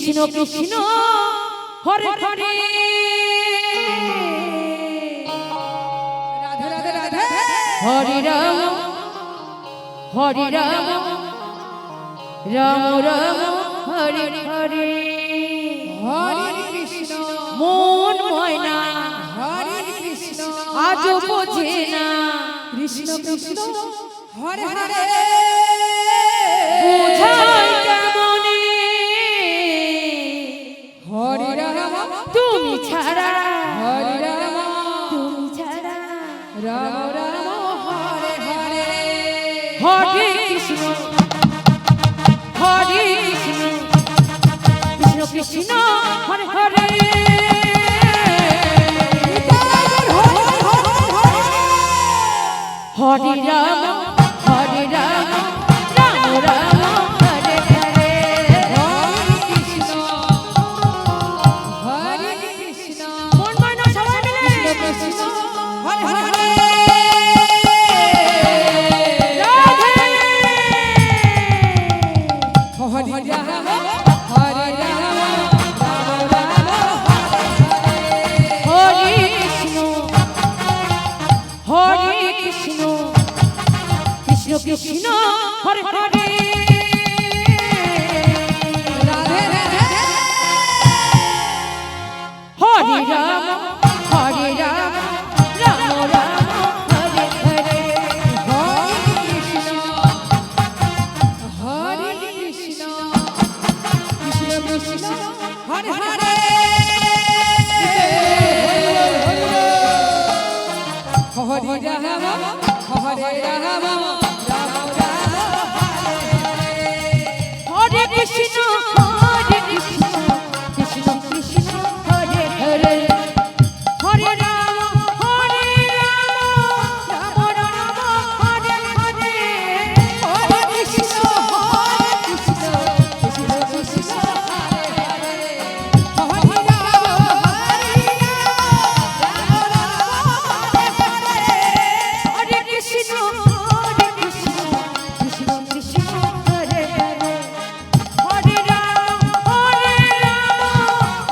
কৃষ্ণ কৃষ্ণ হরে হরে রাধে রাধে রাধে হরে রাম হরে রাম রাম রাম হরে হরে হরে কৃষ্ণ মন ময়না হরে কৃষ্ণ আজ বোঝে না কৃষ্ণ কৃষ্ণ হরে হরে বোঝাই কেমনে হরে রাম তুমি ছাড়া হরে রাম তুমি ছাড়া রাম রাম হরে হরে হরে কৃষ্ণ হরে কৃষ্ণ কৃষ্ণ কৃষ্ণ হরে হরে হরে রাম হরে রাম রাম রাম হরে হরে হরে কৃষ্ণ হরে কৃষ্ণ মন ময়না সবাই মিলে কৃষ্ণ হরে হরে রাধে হরে রাম হরে রাম রাম রাম হরে কৃষ্ণ হরে কৃষ্ণ কৃষ্ণ কৃষ্ণ হরে হরে রাধে রাধে হরে রাম হরে রাম রাম রাম হরে হরে হরে কৃষ্ণ হরে কৃষ্ণ কৃষ্ণ কৃষ্ণ হরে হরে হরে রাম হরে রাম রাম রাম হরে কৃষ্ণ হরে কৃষ্ণ কৃষ্ণ কৃষ্ণ হরে হরে হরে রাম রাম রাম হরে হরে হরে কৃষ্ণ হরে কৃষ্ণ কৃষ্ণ কৃষ্ণ হরে হরে হরে রাম রাম রাম হরে হরে কৃষ্ণ হরে কৃষ্ণ কৃষ্ণ কৃষ্ণ হরে হরে হরে রাম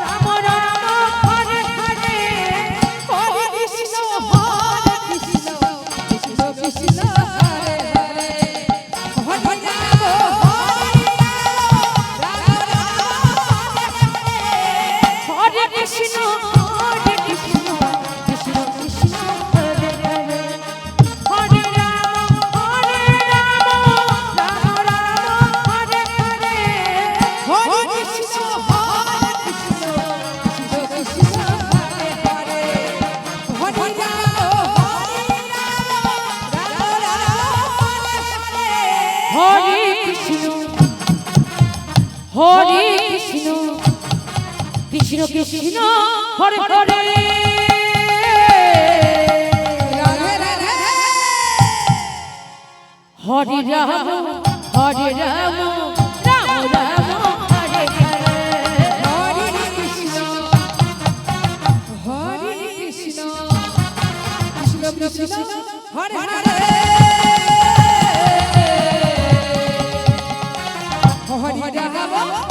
রাম রাম হরে হরে হরে কৃষ্ণ হরে কৃষ্ণ কৃষ্ণ কৃষ্ণ হরে হরে হরে রাম রাম রাম হরে কৃষ্ণ হরে কৃষ্ণ কৃষ্ণ কৃষ্ণ হরে হরে হরে রাম রাম রাম হরে হরে হরে কৃষ্ণ হরে কৃষ্ণ কৃষ্ণ কৃষ্ণ হরে হরে হরে রাম রাম রাম হরে হরে হরে কৃষ্ণ কৃষ্ণ কৃষ্ণ হরে হরে রাধে রাধে হরে রাম হরে রাম রাম রাম হরে হরে হরে কৃষ্ণ হরে কৃষ্ণ কৃষ্ণ কৃষ্ণ হরে হরে হরে রাম